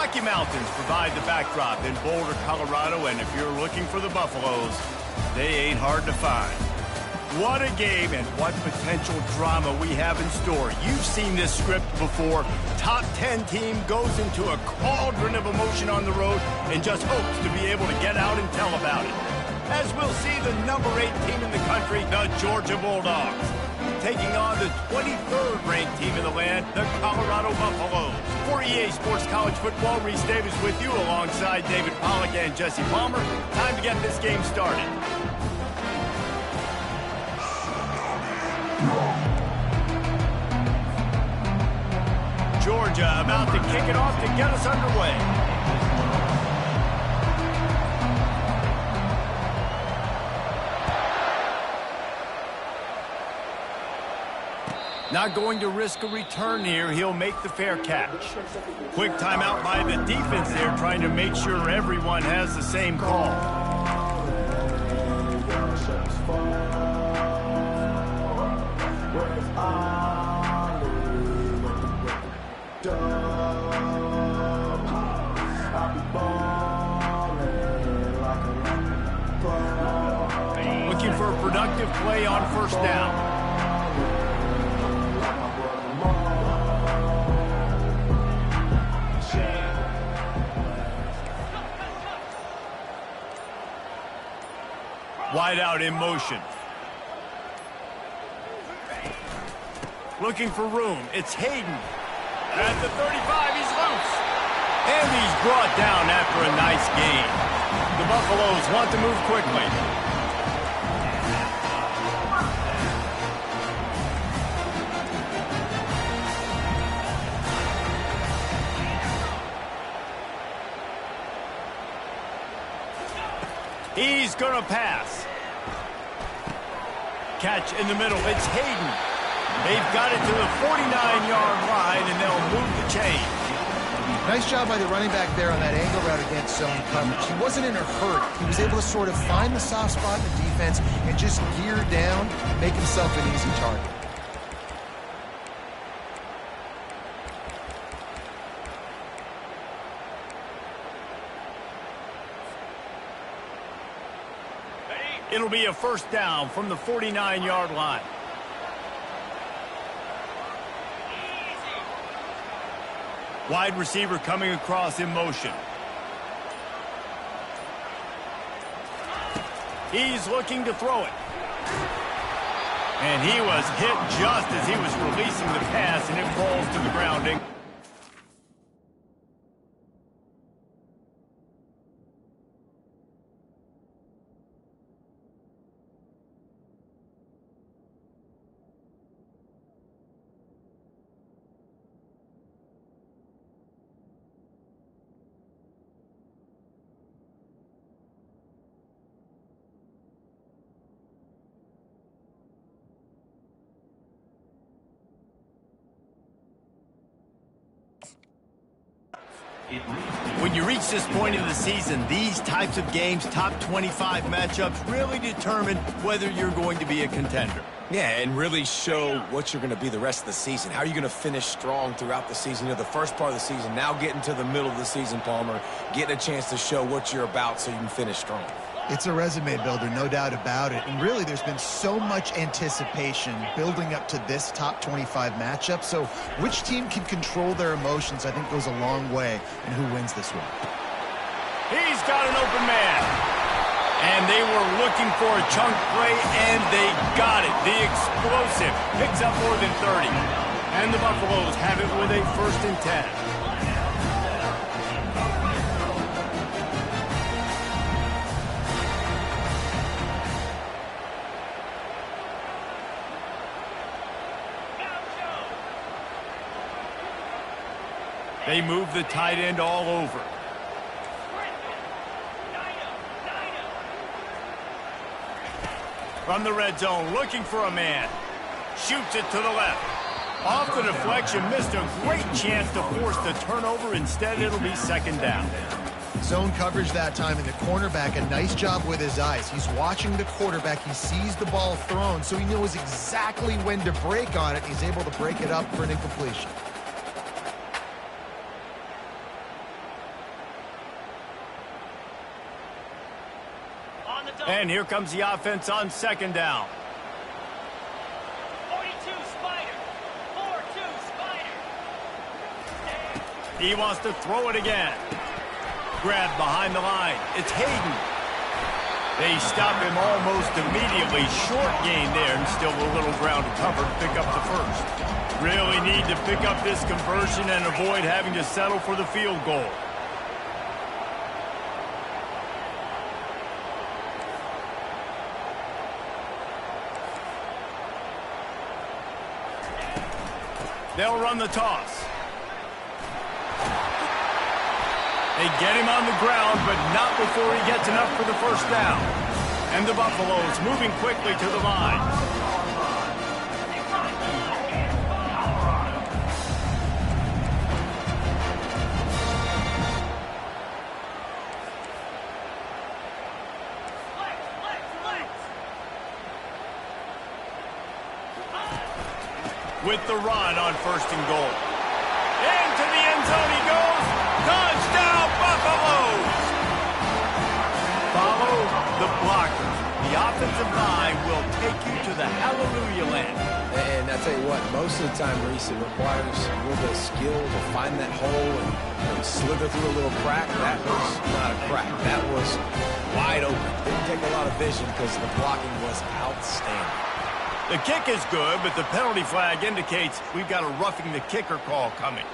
Rocky Mountains provide the backdrop in Boulder, Colorado, and if you're looking for the Buffaloes, they ain't hard to find. What a game and what potential drama we have in store. You've seen this script before. Top 10 team goes into a cauldron of emotion on the road and just hopes to be able to get out and tell about it. As we'll see the number 8 team in the country, the Georgia Bulldogs, taking on the 23rd ranked team in the land, the Colorado Buffaloes. For EA Sports College Football, Reese Davis with you alongside David Pollack and Jesse Palmer. Time to get this game started. Georgia about to kick it off to get us underway. Not going to risk a return here. He'll make the fair catch. Quick timeout by the defense there, trying to make sure everyone has the same call. Looking for a productive play on first down. Wide out in motion. Looking for room. It's Hayden. At the 35, he's loose. And he's brought down after a nice gain. The Buffaloes want to move quickly. He's going to pass. Catch in the middle. It's Hayden. They've got it to the 49-yard line, and they'll move the chain. Nice job by the running back there on that angle route against zone coverage. He wasn't in a hurry. He was able to sort of find the soft spot in the defense and just gear down, make himself an easy target. It'll be a first down from the 49-yard line. Wide receiver coming across in motion. He's looking to throw it. And he was hit just as he was releasing the pass, and it falls to the grounding. When you reach this point of the season, these types of games, top 25 matchups, really determine whether you're going to be a contender. Yeah, and really show what you're going to be the rest of the season. How are you going to finish strong throughout the season? You know, the first part of the season, now getting to the middle of the season, Palmer, getting a chance to show what you're about so you can finish strong. It's a resume builder, no doubt about it. And really, there's been so much anticipation building up to this top 25 matchup. So which team can control their emotions, I think, goes a long way in who wins this one. He's got an open man. And they were looking for a chunk play, and they got it. The explosive picks up more than 30. And the Buffaloes have it with a 1st and 10. They move the tight end all over. From the red zone, looking for a man. Shoots it to the left. Off the deflection, missed a great chance to force the turnover. Instead, it'll be 2nd down. Zone coverage that time, and the cornerback, a nice job with his eyes. He's watching the quarterback. He sees the ball thrown, so he knows exactly when to break on it. He's able to break it up for an incompletion. And here comes the offense on second down. 42 Spider. 4-2 Spider. He wants to throw it again. Grab behind the line. It's Hayden. They stop him almost immediately. Short gain there, and still a little ground to cover to pick up the first. Really need to pick up this conversion and avoid having to settle for the field goal. They'll run the toss. They get him on the ground, but not before he gets enough for the first down. And the Buffaloes moving quickly to the line. With the run on first and goal. Into the end zone he goes. Touchdown, Buffaloes! Follow the blockers. The offensive line will take you to the hallelujah land. And I tell you what, most of the time, Reese, it requires a little bit of skill to find that hole and slither through a little crack. That was not a crack. That was wide open. Didn't take a lot of vision because the blocking was outstanding. The kick is good, but the penalty flag indicates we've got a roughing the kicker call coming.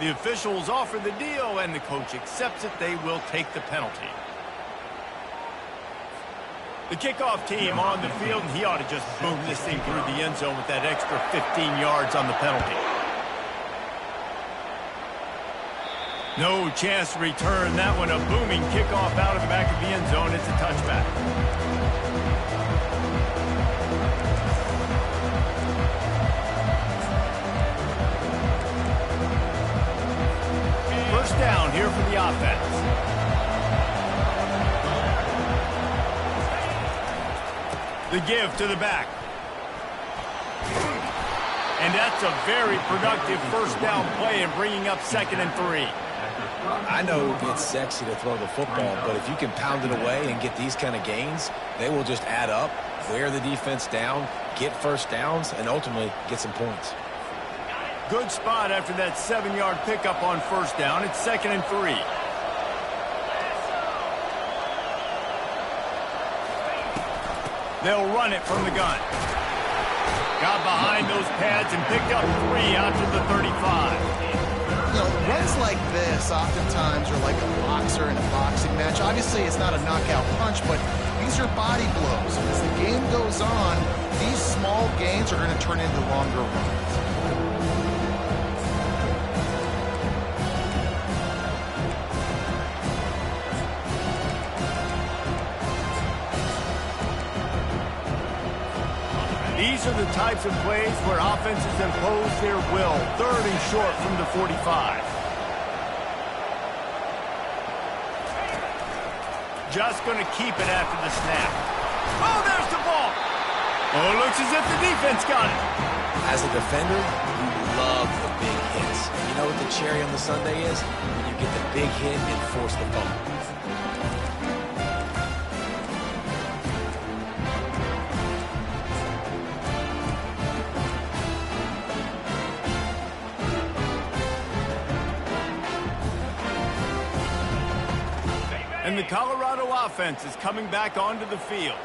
The officials offer the deal, and the coach accepts it. They will take the penalty. The kickoff team on the field, and he ought to just boom this thing through the end zone with that extra 15 yards on the penalty. No chance to return that one. A booming kickoff out of the back of the end zone. It's a touchback. First down here for the offense. The give to the back. And that's a very productive first down play and bringing up 2nd and 3. I know it's sexy to throw the football, but if you can pound it away and get these kind of gains, they will just add up, wear the defense down, get first downs, and ultimately get some points. Good spot after that 7-yard pickup on first down. It's 2nd and 3. They'll run it from the gun. Got behind those pads and picked up 3 out to the 35. You know, runs like this oftentimes are like a boxer in a boxing match. Obviously, it's not a knockout punch, but these are body blows. And as the game goes on, these small gains are going to turn into longer runs. These are the types of plays where offenses impose their will. 3rd and short from the 45. Just going to keep it after the snap. Oh, there's the ball. Oh, it looks as if the defense got it. As a defender, you love the big hits. You know what the cherry on the sundae is? When you get the big hit and force the fumble. And the Colorado offense is coming back onto the field.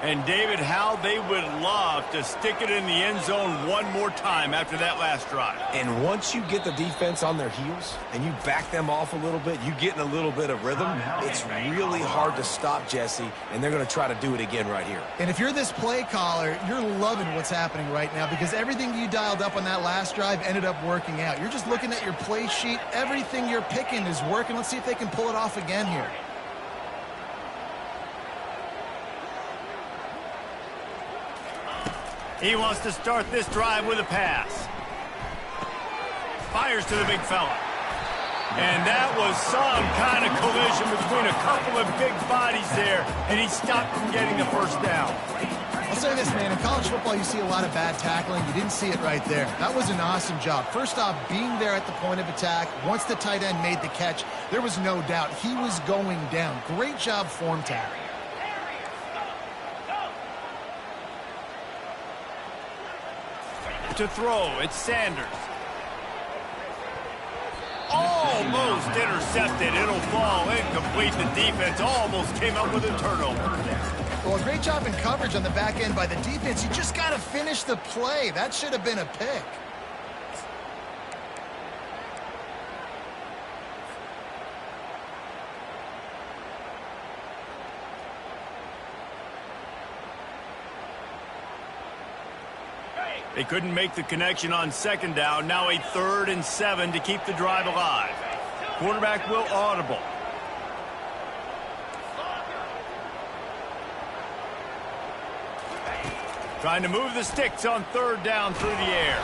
And, David, how they would love to stick it in the end zone one more time after that last drive. And once you get the defense on their heels and you back them off a little bit, you get in a little bit of rhythm, it's really hard to stop Jesse, and they're going to try to do it again right here. And if you're this play caller, you're loving what's happening right now because everything you dialed up on that last drive ended up working out. You're just looking at your play sheet. Everything you're picking is working. Let's see if they can pull it off again here. He wants to start this drive with a pass. Fires to the big fella. And that was some kind of collision between a couple of big bodies there, and he stopped from getting the first down. I'll say this, man. In college football, you see a lot of bad tackling. You didn't see it right there. That was an awesome job. First off, being there at the point of attack. Once the tight end made the catch, there was no doubt he was going down. Great job form tackling. to throw. It's Sanders. Almost intercepted. It'll fall incomplete. The defense almost came up with a turnover. Well, a great job in coverage on the back end by the defense. You just got to finish the play. That should have been a pick. They couldn't make the connection on second down. Now a 3rd and 7 to keep the drive alive. Quarterback will audible. Trying to move the sticks on 3rd down through the air.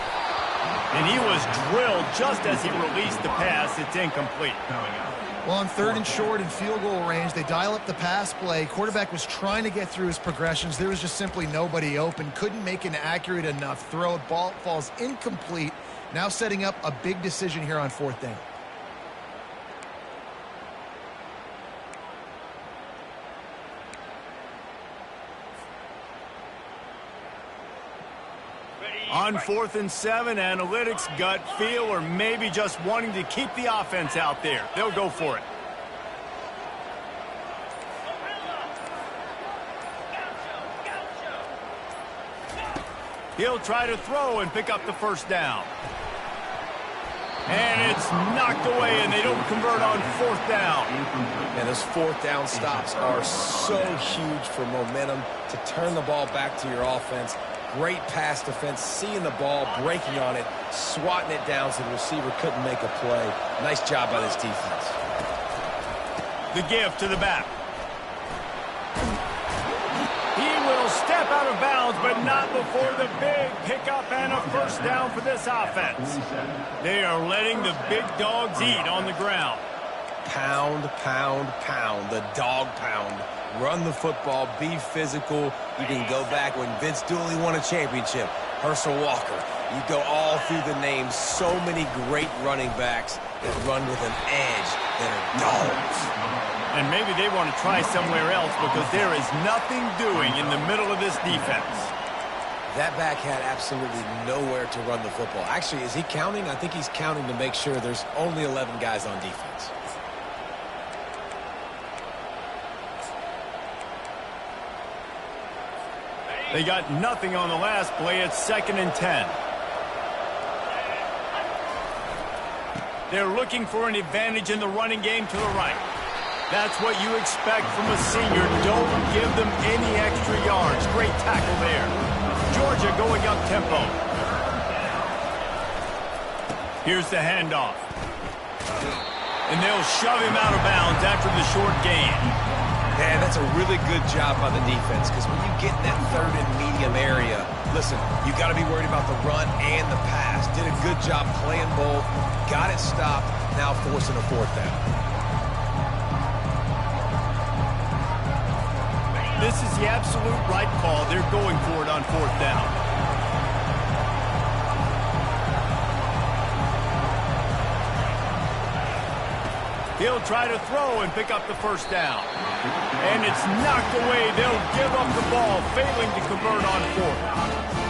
And he was drilled just as he released the pass. It's incomplete. Well, on 3rd and short and field goal range, they dial up the pass play. Quarterback was trying to get through his progressions. There was just simply nobody open. Couldn't make an accurate enough throw. Ball falls incomplete. Now setting up a big decision here on 4th down. On 4th and 7, analytics, gut feel, or maybe just wanting to keep the offense out there. They'll go for it. He'll try to throw and pick up the 1st down. And it's knocked away, and they don't convert on 4th down. And those 4th down stops are so huge for momentum to turn the ball back to your offense. Great pass defense, seeing the ball, breaking on it, swatting it down so the receiver couldn't make a play. Nice job by this defense. The give to the back. He will step out of bounds, but not before the big pickup and a 1st down for this offense. They are letting the big dogs eat on the ground. Pound, pound, pound. The dog pound. Run the football, be physical. You can go back when Vince Dooley won a championship. Herschel Walker. You go all through the names. So many great running backs that run with an edge that are dogs. And maybe they want to try somewhere else because there is nothing doing in the middle of this defense. That back had absolutely nowhere to run the football. Actually, is he counting? I think he's counting to make sure there's only 11 guys on defense. They got nothing on the last play. It's 2nd and 10. They're looking for an advantage in the running game to the right. That's what you expect from a senior. Don't give them any extra yards. Great tackle there. Georgia going up tempo. Here's the handoff. And they'll shove him out of bounds after the short gain. Man, that's a really good job by the defense because when you get in that 3rd and medium area, listen, you got to be worried about the run and the pass. Did a good job playing both, got it stopped, now forcing a 4th down. This is the absolute right call. They're going for it on 4th down. He'll try to throw and pick up the 1st down. And it's knocked away. They'll give up the ball, failing to convert on 4th.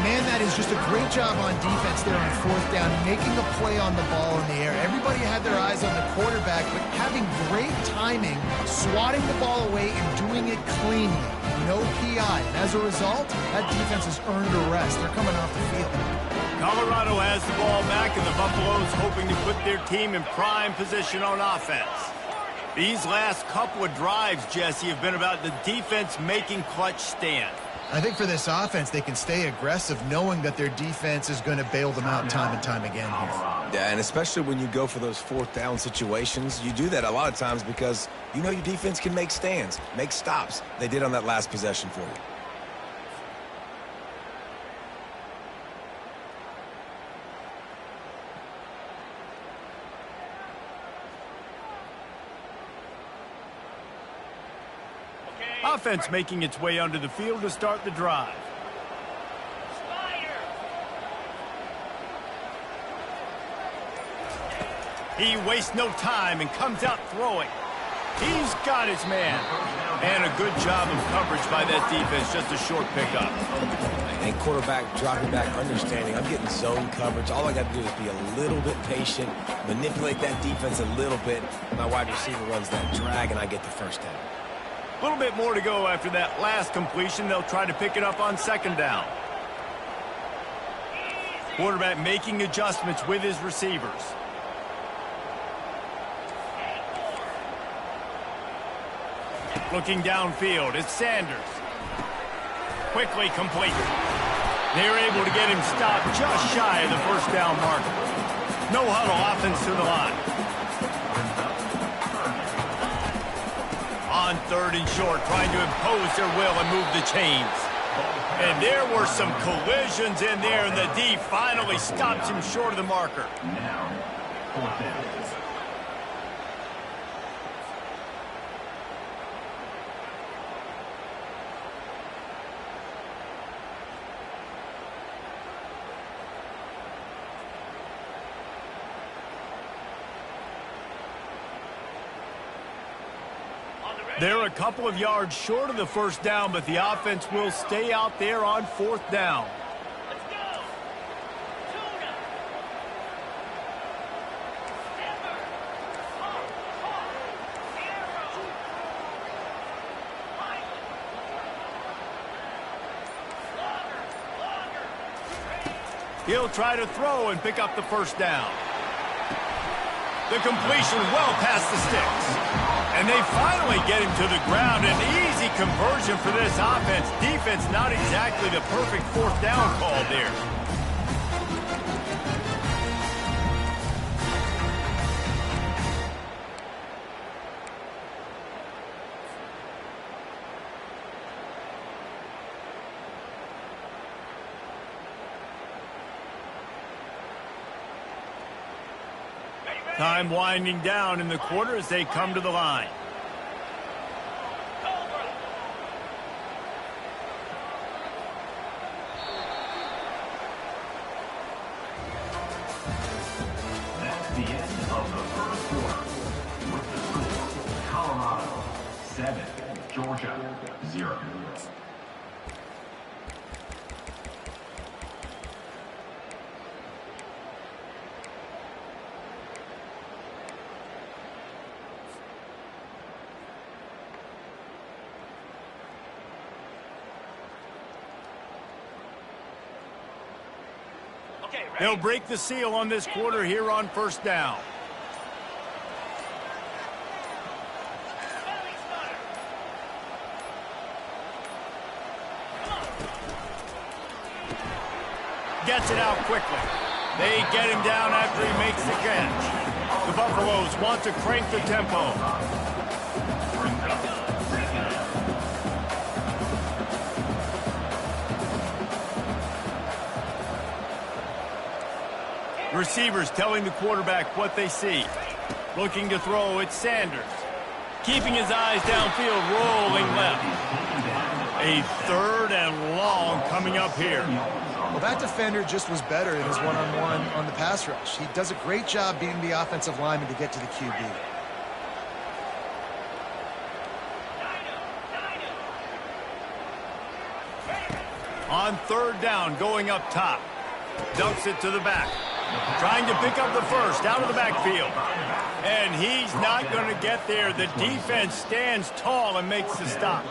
Man, that is just a great job on defense there on 4th down, making a play on the ball in the air. Everybody had their eyes on the quarterback, but having great timing, swatting the ball away and doing it cleanly. No PI. And as a result, that defense has earned a rest. They're coming off the field. Colorado has the ball back, and the Buffaloes hoping to put their team in prime position on offense. These last couple of drives, Jesse, have been about the defense making clutch stand. I think for this offense, they can stay aggressive knowing that their defense is going to bail them out time and time again here. Yeah, and especially when you go for those 4th down situations, you do that a lot of times because you know your defense can make stands, make stops. They did on that last possession for you. Offense making its way onto the field to start the drive. He wastes no time and comes out throwing. He's got his man. And a good job of coverage by that defense, just a short pickup. And quarterback dropping back, understanding I'm getting zone coverage. All I got to do is be a little bit patient, manipulate that defense a little bit. My wide receiver runs that drag, and I get the first down. A little bit more to go after that last completion. They'll try to pick it up on second down. Quarterback making adjustments with his receivers. Looking downfield, it's Sanders. Quickly complete. They're able to get him stopped just shy of the first down marker. No huddle offense to the line. On third and short, trying to impose their will and move the chains. And there were some collisions in there, and the D finally stops him short of the marker. Now, fourth down. They're a couple of yards short of the first down, but the offense will stay out there on fourth down. Let's go. Tuna. Never. Hawk. Arrow. Longer. He'll try to throw and pick up the first down. The completion well past the sticks. And they finally get him to the ground. An easy conversion for this offense. Defense not exactly the perfect fourth down call there. Time winding down in the quarter as they come to the line. That's the end of the first quarter. With the score, Colorado 7, Georgia 0. They'll break the seal on this quarter here on first down. Gets it out quickly. They get him down after he makes the catch. The Buffaloes want to crank the tempo. Receivers telling the quarterback what they see. Looking to throw, it's Sanders. Keeping his eyes downfield, rolling left. A third and long coming up here. Well, that defender just was better in his one-on-one on the pass rush. He does a great job beating the offensive lineman to get to the QB. On third down, going up top. Dumps it to the back. Trying to pick up the first out of the backfield. And he's not going to get there. The defense stands tall and makes the stop.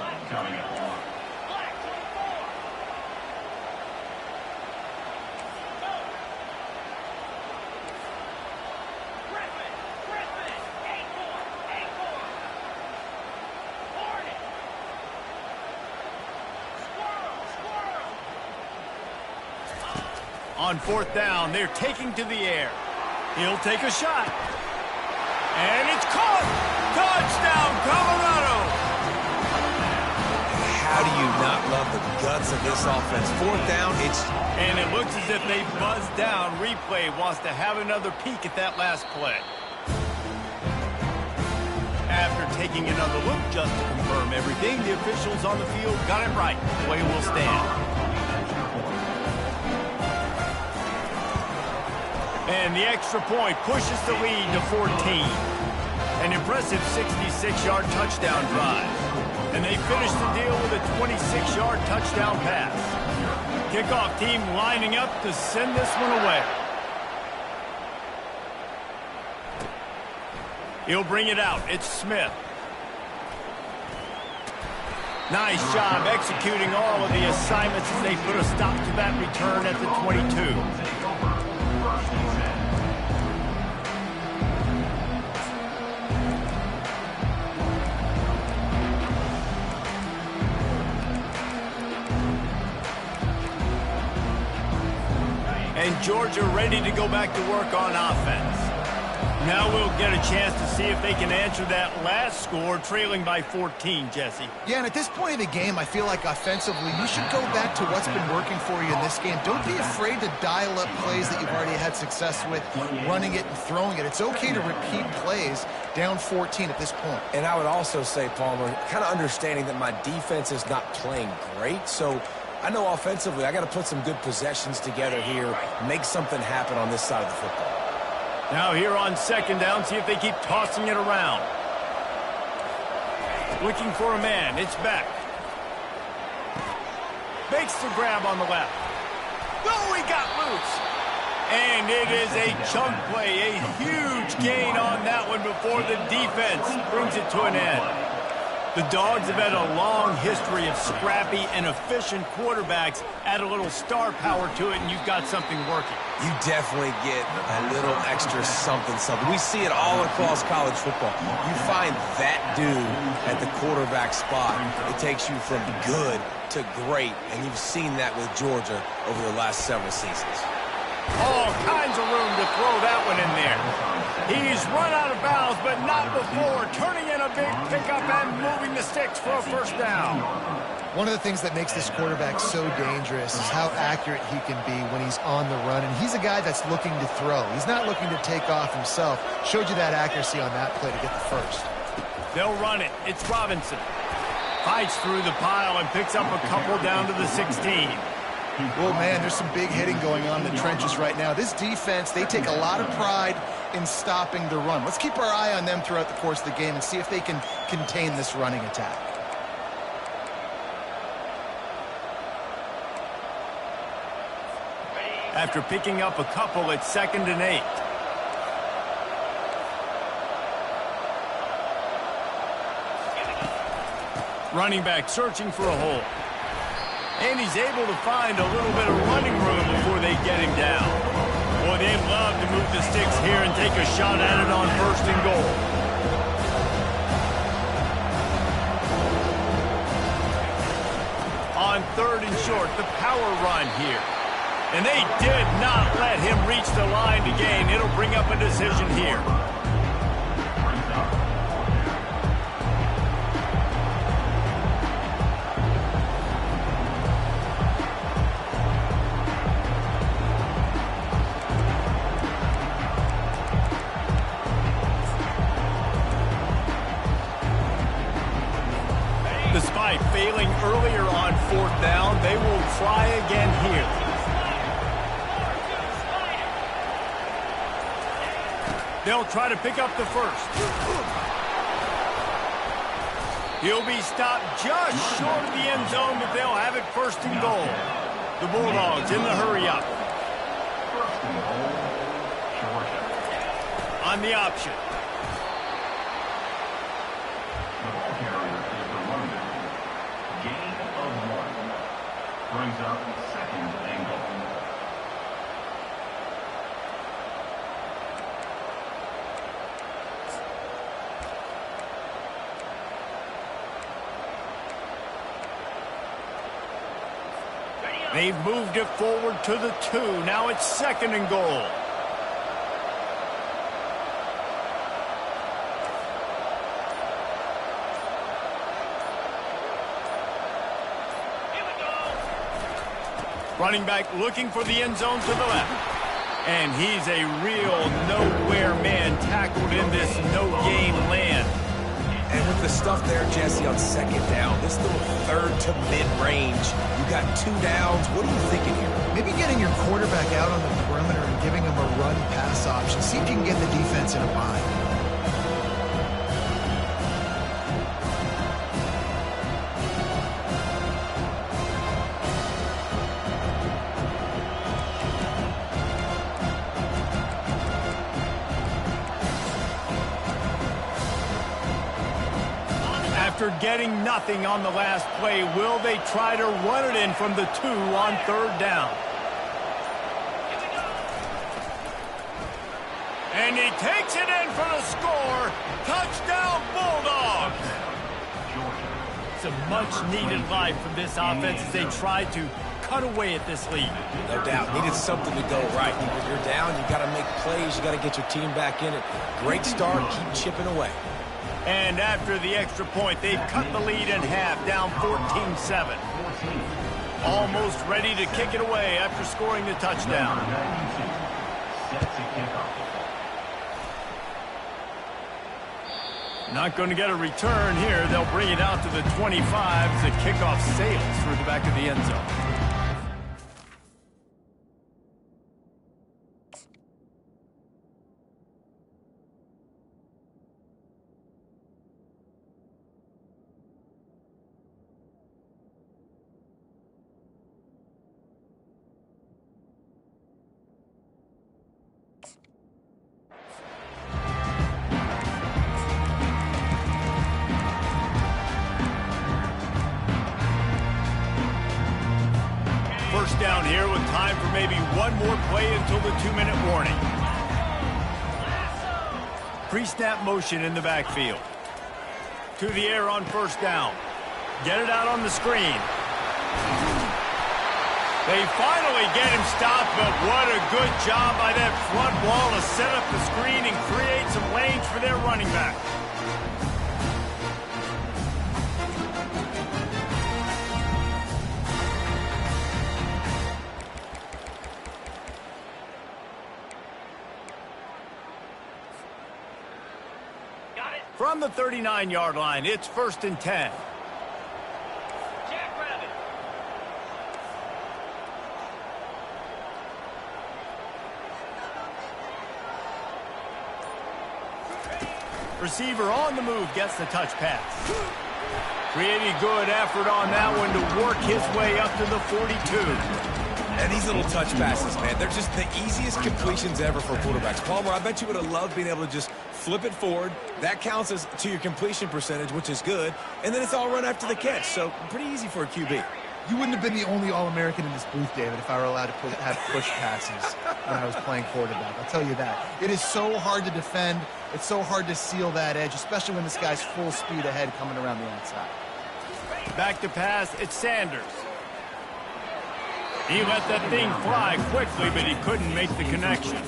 On fourth down, they're taking to the air. He'll take a shot. And it's caught! Touchdown, Colorado! How do you not love the guts of this offense? Fourth down, it's... And it looks as if they buzzed down. Replay wants to have another peek at that last play. After taking another look just to confirm everything, the officials on the field got it right. The way will stand. And the extra point pushes the lead to 14. An impressive 66-yard touchdown drive. And they finish the deal with a 26-yard touchdown pass. Kickoff team lining up to send this one away. He'll bring it out. It's Smith. Nice job executing all of the assignments as they put a stop to that return at the 22. And Georgia ready to go back to work on offense. Now we'll get a chance to see if they can answer that last score, trailing by 14, Jesse. Yeah, and at this point of the game, I feel like offensively, you should go back to what's been working for you in this game. Don't be afraid to dial up plays that you've already had success with, running it and throwing it. It's okay to repeat plays down 14 at this point. And I would also say, Palmer, kind of understanding that my defense is not playing great, so I know offensively I got to put some good possessions together here, make something happen on this side of the football. Now here on second down, see if they keep tossing it around. Looking for a man, it's back. Makes the grab on the left. Oh, he got loose. And it is a chunk play, a huge gain on that one before the defense brings it to an end. The Dogs have had a long history of scrappy and efficient quarterbacks. Add a little star power to it, and you've got something working. You definitely get a little extra something. We see it all across college football. You find that dude at the quarterback spot. It takes you from good to great, and you've seen that with Georgia over the last several seasons. All kinds of room to throw that one in there. He's run out of bounds, but not before. Turning in a big pickup and moving the sticks for a first down. One of the things that makes this quarterback so dangerous is how accurate he can be when he's on the run. And he's a guy that's looking to throw. He's not looking to take off himself. Showed you that accuracy on that play to get the first. They'll run it. It's Robinson. Fights through the pile and picks up a couple down to the 16. Well, man, there's some big hitting going on in the trenches right now. This defense, they take a lot of pride in stopping the run. Let's keep our eye on them throughout the course of the game and see if they can contain this running attack. After picking up a couple, it's 2nd and 8. Running back searching for a hole. And he's able to find a little bit of running room before they get him down. Boy, they'd love to move the sticks here and take a shot at it on 1st and goal. On 3rd and short, the power run here. And they did not let him reach the line to gain. It'll bring up a decision here. Despite failing earlier on 4th down, they will try again here. They'll try to pick up the first. He'll be stopped just short of the end zone, but they'll have it 1st and goal. The Bulldogs in the hurry-up. On the option. Brings up 2nd and goal. They've moved it forward to the 2. Now it's 2nd and goal. Running back looking for the end zone to the left. And he's a real nowhere man tackled in this no-game land. And with the stuff there, Jesse, on 2nd down, this little 3rd to mid-range, you got 2 downs. What are you thinking here? Maybe getting your quarterback out on the perimeter and giving him a run-pass option. See if you can get the defense in a bind. After getting nothing on the last play, will they try to run it in from the 2 on 3rd down? And he takes it in for the score. Touchdown, Bulldogs! Some much-needed life from this offense as they try to cut away at this lead. No doubt. Needed something to go right. When you're down, you got to make plays. You got to get your team back in it. Great start. Keep chipping away. And after the extra point, they've cut the lead in half, down 14-7. Almost ready to kick it away after scoring the touchdown. Not going to get a return here. They'll bring it out to the 25 as the kickoff sails through the back of the end zone. First down here with time for maybe one more play until the 2-minute warning. Pre-snap motion in the backfield. To the air on first down. Get it out on the screen. They finally get him stopped, but what a good job by that front wall to set up the screen and create some lanes for their running back. From the 39-yard line, it's 1st and 10. Jackrabbit. Receiver on the move gets the touch pass. Pretty good effort on that one to work his way up to the 42. And these little touch passes, man, they're just the easiest completions ever for quarterbacks. Palmer, I bet you would have loved being able to just flip it forward. That counts as to your completion percentage, which is good. And then it's all run after the catch, so pretty easy for a QB. You wouldn't have been the only All-American in this booth, David, if I were allowed to have push passes when I was playing quarterback. I'll tell you that. It is so hard to defend. It's so hard to seal that edge, especially when this guy's full speed ahead coming around the outside. Back to pass, it's Sanders. He let that thing fly quickly, but he couldn't make the connection.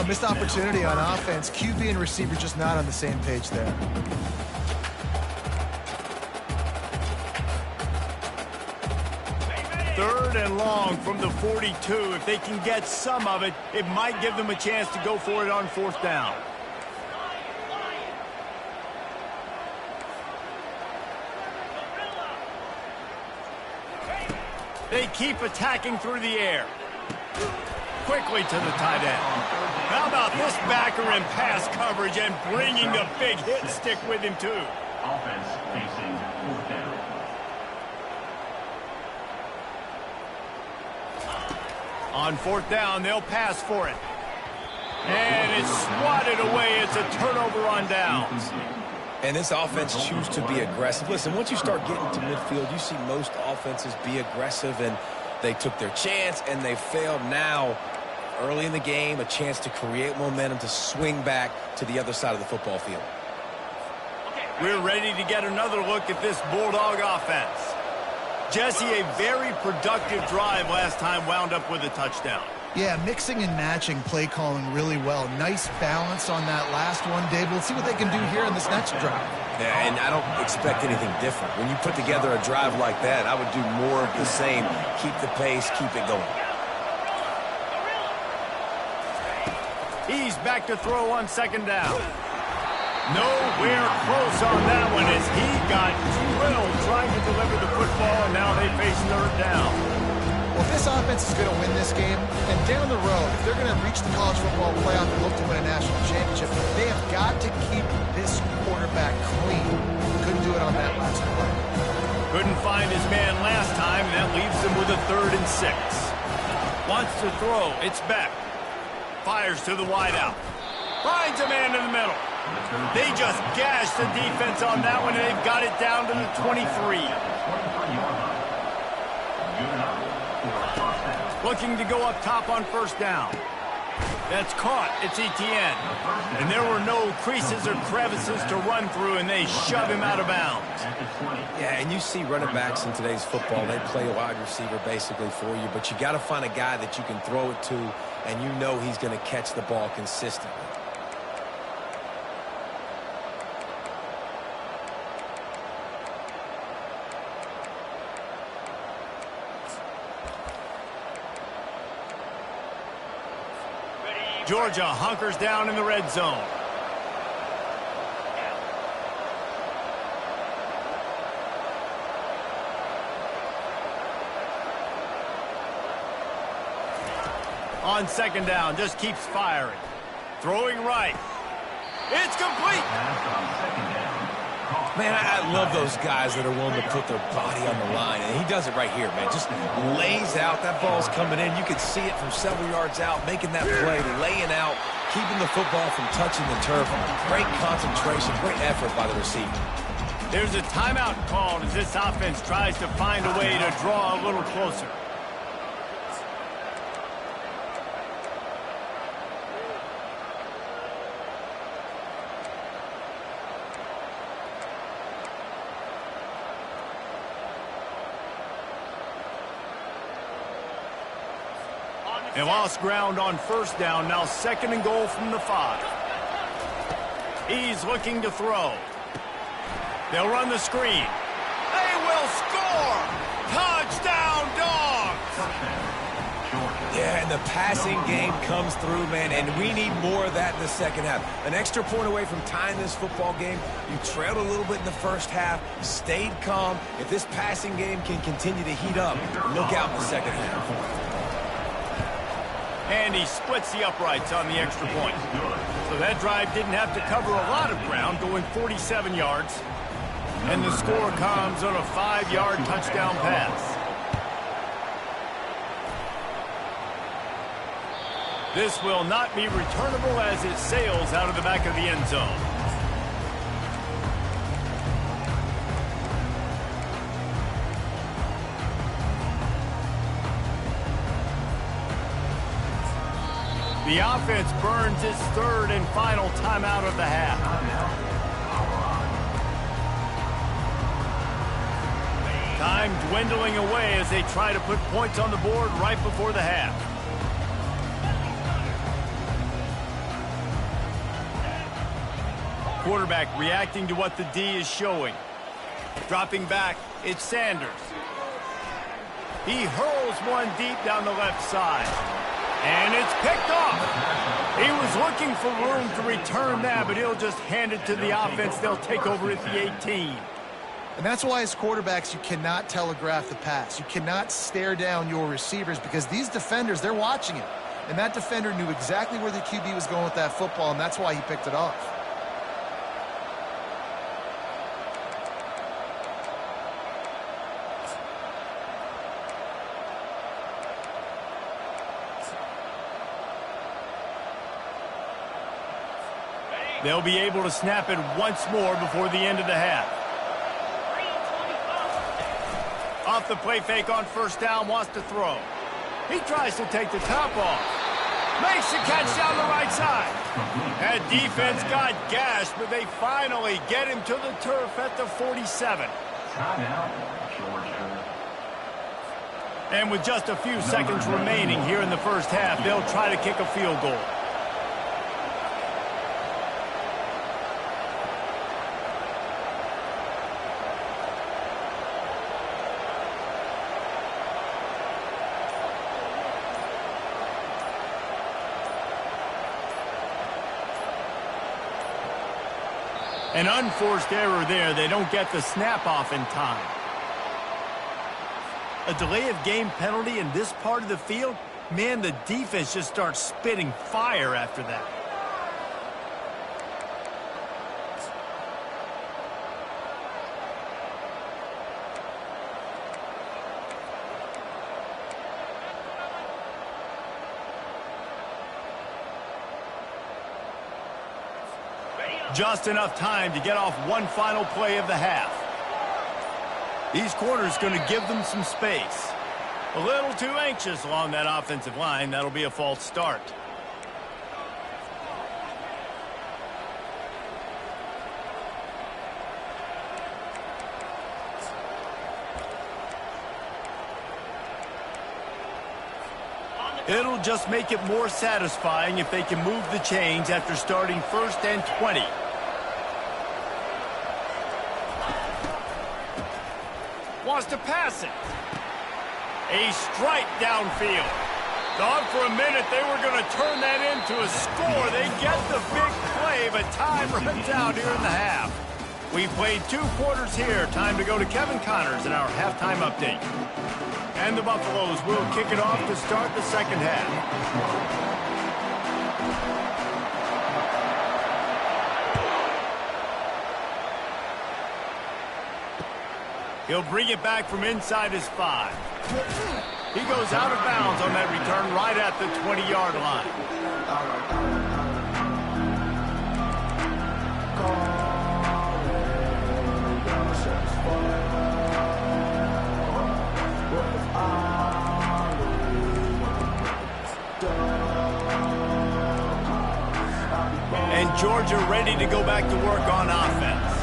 Missed opportunity on offense. QB and receiver just not on the same page there. Third and long from the 42. If they can get some of it, it might give them a chance to go for it on 4th down. They keep attacking through the air. Quickly to the tight end. How about this backer in pass coverage and bringing the big hit stick with him, too? Offense facing 4th down. On 4th down, they'll pass for it. And it's swatted away. It's a turnover on downs. And this offense chooses to be aggressive. Listen, once you start getting to midfield, you see most offenses be aggressive, and they took their chance, and they failed. Now, early in the game, a chance to create momentum to swing back to the other side of the football field. We're ready to get another look at this Bulldog offense. Jesse, a very productive drive last time wound up with a touchdown. Yeah, mixing and matching play calling really well. Nice balance on that last one, Dave. We'll see what they can do here in this next drive. Yeah, and I don't expect anything different. When you put together a drive like that, I would do more of the same. Keep the pace, keep it going. He's back to throw on 2nd down. Nowhere close on that one as he got drilled trying to deliver the football, and now they face 3rd down. Well, if this offense is going to win this game, and down the road, if they're going to reach the college football playoff and look to win a national championship, they have got to keep this quarterback clean. Couldn't do it on that last play. Couldn't find his man last time, and that leaves him with a 3rd and 6. Wants to throw. It's Beck. Fires to the wideout. Finds a man in the middle. They just gashed the defense on that one, and they've got it down to the 23. Looking to go up top on first down. That's caught. It's ETN. And there were no creases or crevices to run through, and they shove him out of bounds. Yeah, and you see running backs in today's football, they play a wide receiver basically for you, but you got to find a guy that you can throw it to, and you know he's going to catch the ball consistently. Georgia hunkers down in the red zone. On second down, just keeps firing. Throwing right. It's complete. Man, I love those guys that are willing to put their body on the line, and he does it right here, man. Just lays out. That ball's coming in. You can see it from several yards out, making that play, laying out, keeping the football from touching the turf. Great concentration, great effort by the receiver. There's a timeout called as this offense tries to find a way to draw a little closer. They lost ground on first down, now second and goal from the 5. He's looking to throw. They'll run the screen. They will score! Touchdown, Dogs! Yeah, and the passing game comes through, man, and we need more of that in the second half. An extra point away from tying this football game. You trailed a little bit in the first half, stayed calm. If this passing game can continue to heat up, look out in the second half. And he splits the uprights on the extra point. So that drive didn't have to cover a lot of ground, going 47 yards. And the score comes on a 5-yard touchdown pass. This will not be returnable as it sails out of the back of the end zone. The offense burns its third and final timeout of the half. Time dwindling away as they try to put points on the board right before the half. Quarterback reacting to what the D is showing. Dropping back, it's Sanders. He hurls one deep down the left side. And it's picked off. He was looking for room to return that, but he'll just hand it to the offense. They'll take over at the 18. And that's why as quarterbacks, you cannot telegraph the pass. You cannot stare down your receivers because these defenders, they're watching it. And that defender knew exactly where the QB was going with that football, and that's why he picked it off. They'll be able to snap it once more before the end of the half. Off the play fake on first down, wants to throw. He tries to take the top off. Makes the catch down the right side. That defense got gashed, but they finally get him to the turf at the 47. And with just a few seconds remaining here in the first half, they'll try to kick a field goal. An unforced error there. They don't get the snap off in time. A delay of game penalty in this part of the field, man, the defense just starts spitting fire after that. Just enough time to get off one final play of the half. These corners going to give them some space. A little too anxious along that offensive line. That'll be a false start. It'll just make it more satisfying if they can move the chains after starting 1st and 20. Wants to pass it. A strike downfield. Dawg, for a minute, they were going to turn that into a score. They get the big play, but time runs out here in the half. We've played 2 quarters here. Time to go to Kevin Connors in our halftime update. And the Buffaloes will kick it off to start the second half. He'll bring it back from inside his 5. He goes out of bounds on that return right at the 20-yard line. And Georgia ready to go back to work on offense.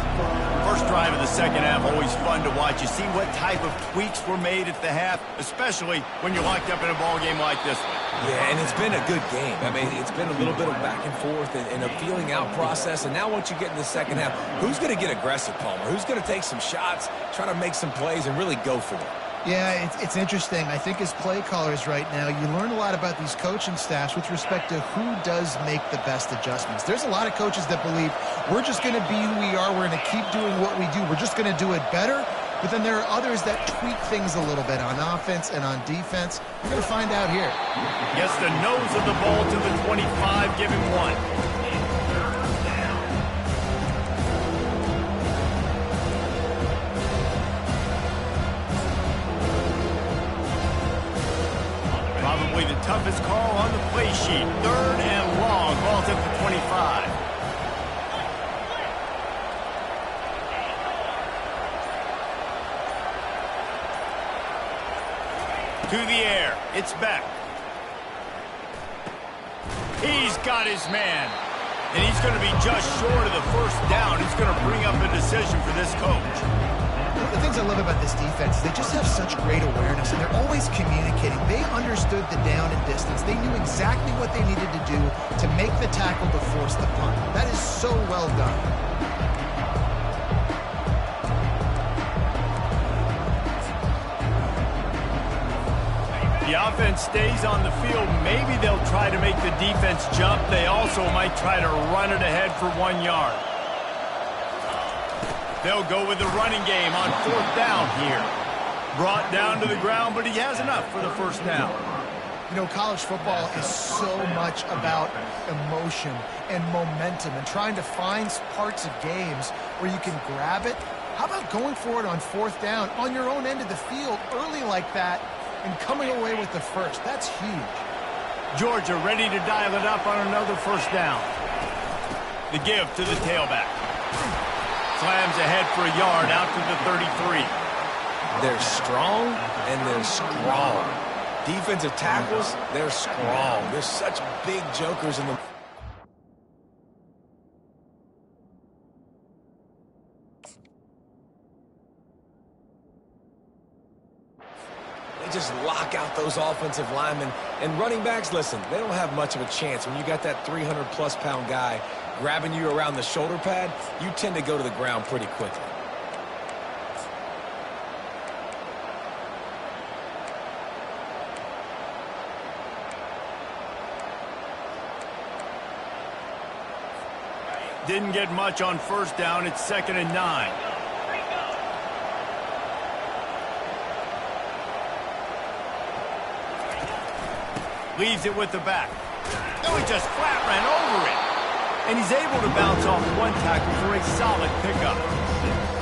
First drive of the second half, always fun to watch. You see what type of tweaks were made at the half, especially when you're locked up in a ball game like this one. Yeah, and it's been a good game. I mean, it's been a little bit of back and forth and a feeling out process. And now once you get in the second half, who's going to get aggressive, Palmer? Who's going to take some shots, try to make some plays, and really go for it? Yeah, it's interesting. I think as play callers right now, you learn a lot about these coaching staffs with respect to who does make the best adjustments. There's a lot of coaches that believe we're just going to be who we are. We're going to keep doing what we do. We're just going to do it better. But then there are others that tweak things a little bit on offense and on defense. We're going to find out here. Gets the nose of the ball to the 25, giving 1. Probably the toughest call on the play sheet. 3rd and long. Ball's at the 25. To the air. It's back. He's got his man. And he's going to be just short of the first down. He's going to bring up a decision for this coach. One of the things I love about this defense is they just have such great awareness, and they're always communicating. They understood the down and distance. They knew exactly what they needed to do to make the tackle to force the punt. That is so well done. The offense stays on the field. Maybe they'll try to make the defense jump. They also might try to run it ahead for 1 yard. They'll go with the running game on 4th down here. Brought down to the ground, but he has enough for the first down. You know, college football is so much about emotion and momentum and trying to find parts of games where you can grab it. How about going for it on 4th down on your own end of the field early like that and coming away with the first? That's huge. Georgia ready to dial it up on another first down. The give to the tailback. Slams ahead for a yard out to the 33. They're strong and they're strong. Defensive tackles, they're strong. They're such big jokers in the... They just lock out those offensive linemen. And running backs, listen, they don't have much of a chance. When you got that 300-plus pound guy grabbing you around the shoulder pad, you tend to go to the ground pretty quickly. Didn't get much on first down. It's 2nd and 9. Leaves it with the back. No, he just flat ran over it. And he's able to bounce off one tackle for a solid pickup.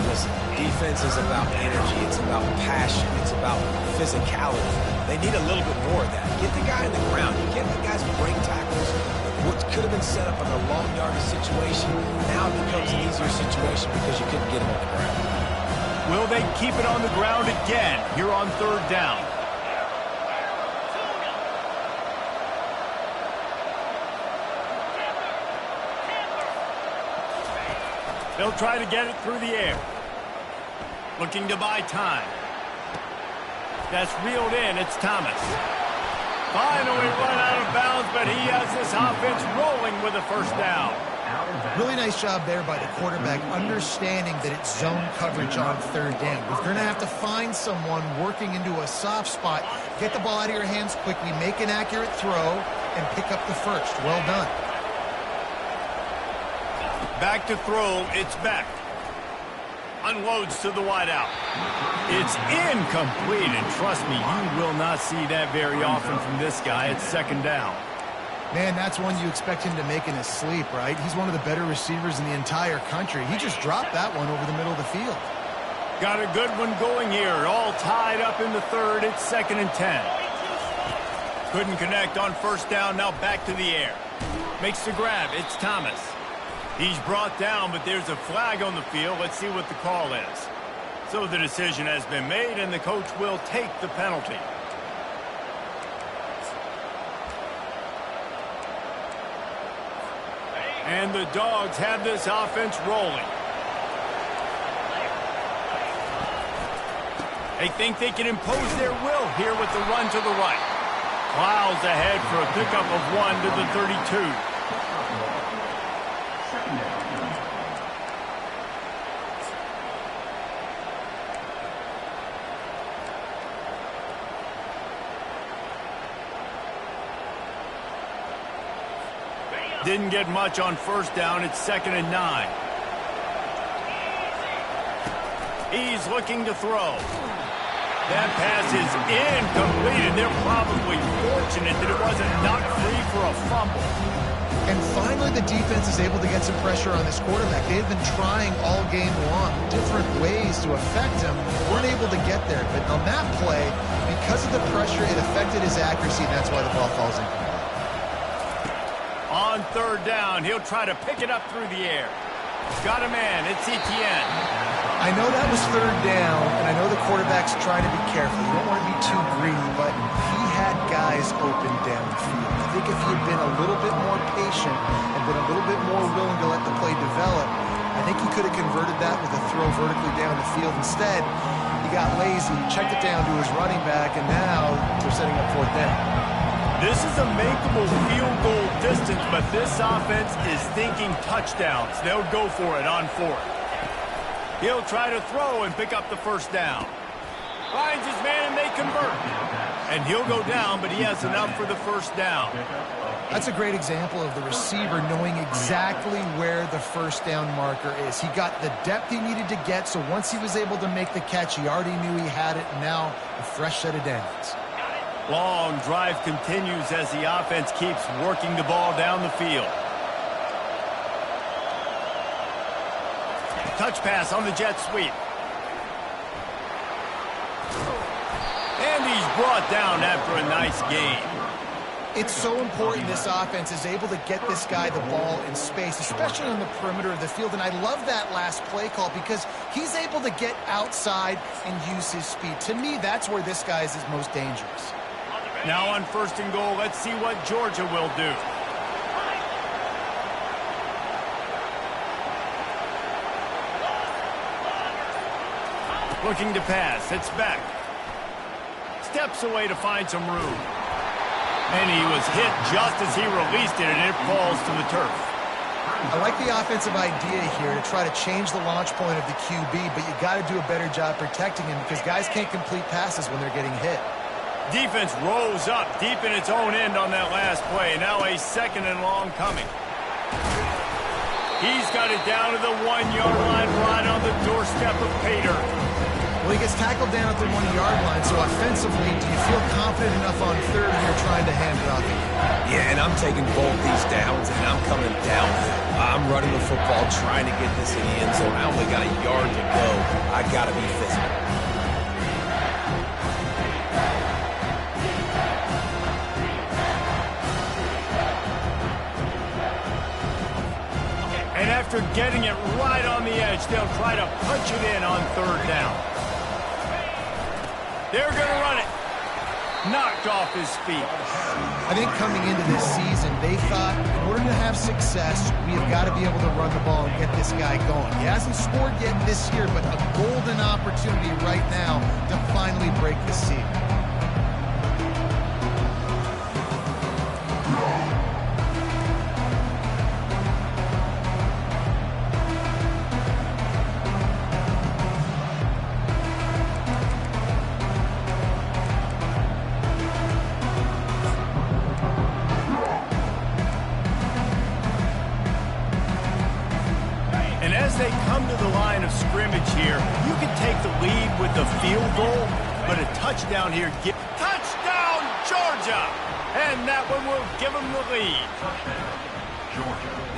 Listen, defense is about energy. It's about passion. It's about physicality. They need a little bit more of that. Get the guy in the ground. You can't let guys break tackles. what could have been set up in a long yardage situation now becomes an easier situation because you couldn't get him on the ground. Will they keep it on the ground again here on third down? They'll try to get it through the air. Looking to buy time. That's reeled in. It's Thomas. Finally run out of bounds, but he has this offense rolling with a first down. Really nice job there by the quarterback, understanding that it's zone coverage on third down. You're going to have to find someone working into a soft spot, get the ball out of your hands quickly, make an accurate throw, and pick up the first. Well done. Back to throw. It's Beck. Unloads to the wideout. It's incomplete, and trust me, you will not see that very often from this guy. It's second down. Man, that's one you expect him to make in his sleep, right? He's one of the better receivers in the entire country. He just dropped that one over the middle of the field. Got a good one going here. All tied up in the third. It's 2nd and 10. Couldn't connect on first down. Now back to the air. Makes the grab. It's Thomas. He's brought down, but there's a flag on the field. Let's see what the call is. So the decision has been made, and the coach will take the penalty. And the Dogs have this offense rolling. They think they can impose their will here with the run to the right. Clouds ahead for a pickup of 1 to the 32. Didn't get much on first down. It's 2nd and 9. He's looking to throw. That pass is incomplete, and they're probably fortunate that it wasn't knocked free for a fumble. And finally, the defense is able to get some pressure on this quarterback. They've been trying all game long different ways to affect him. Weren't able to get there. But on that play, because of the pressure, it affected his accuracy, and that's why the ball falls incomplete. On third down, he'll try to pick it up through the air. Got a man. It's Etienne. I know that was third down, and I know the quarterback's trying to be careful. You don't want to be too greedy, but he had guys open downfield. I think if he had been a little bit more patient and been a little bit more willing to let the play develop, I think he could have converted that with a throw vertically down the field. Instead, he got lazy, checked it down to his running back, and now they're setting up fourth down. This is a makeable field goal distance, but this offense is thinking touchdowns. They'll go for it on fourth. He'll try to throw and pick up the first down. Finds his man and they convert. And he'll go down, but he has enough for the first down. That's a great example of the receiver knowing exactly where the first down marker is. He got the depth he needed to get, so once he was able to make the catch, he already knew he had it, and now a fresh set of downs. Long drive continues as the offense keeps working the ball down the field. Touch pass on the jet sweep. And he's brought down after a nice game. It's so important this offense is able to get this guy the ball in space, especially on the perimeter of the field. And I love that last play call because he's able to get outside and use his speed. To me, that's where this guy is his most dangerous. Now on 1st and goal, let's see what Georgia will do. Looking to pass. It's Beck. Steps away to find some room. And he was hit just as he released it, and it falls to the turf. I like the offensive idea here to try to change the launch point of the QB, but you got to do a better job protecting him because guys can't complete passes when they're getting hit. Defense rose up deep in its own end on that last play. Now a 2nd and long coming. He's got it down to the 1-yard line right on the doorstep of Pater. Well, he gets tackled down at the 1-yard line, so offensively, do you feel confident enough on third when you're trying to hand it off? Yeah, and I'm taking both these downs, and I'm coming downhill. I'm running the football, trying to get this in the end zone. I only got a yard to go. I got to be physical. getting it right on the edge. They'll try to punch it in on third down. They're going to run it. Knocked off his feet. I think coming into this season, they thought in order to have success, we have got to be able to run the ball and get this guy going. He hasn't scored yet this year, but a golden opportunity right now to finally break the seal. As they come to the line of scrimmage here, you can take the lead with a field goal, but a touchdown here. Touchdown, Georgia! And that one will give them the lead.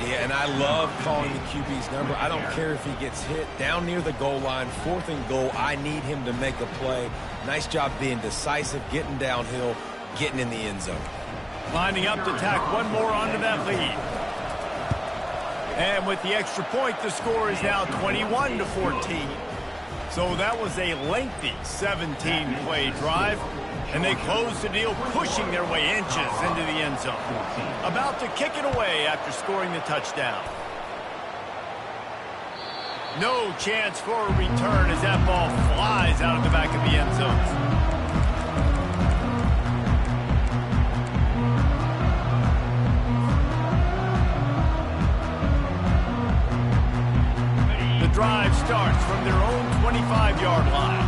Yeah, and I love calling the QB's number. I don't care if he gets hit down near the goal line, 4th and goal. I need him to make a play. Nice job being decisive, getting downhill, getting in the end zone. Lining up to tack one more onto that lead. And with the extra point, the score is now 21-14. So that was a lengthy 17-play drive, and they closed the deal, pushing their way inches into the end zone. About to kick it away after scoring the touchdown. No chance for a return as that ball flies out of the back of the end zone. Drive starts from their own 25-yard line.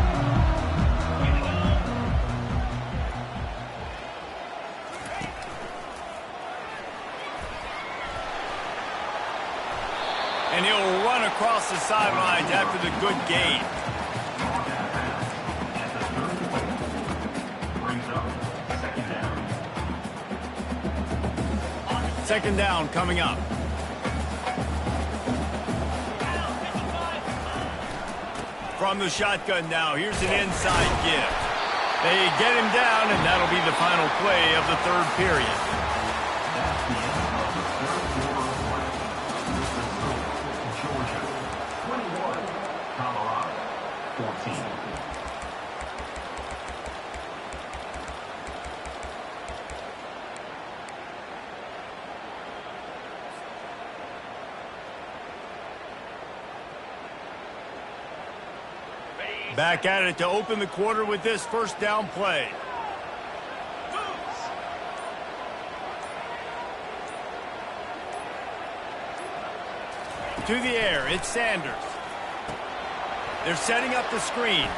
And he'll run across the sidelines after the good gain. Second down coming up. From the shotgun now, here's an inside give. They get him down, and that'll be the final play of the third period. Georgia 21, Colorado 14. Back at it to open the quarter with this first down play. To the air, it's Sanders. They're setting up the screen.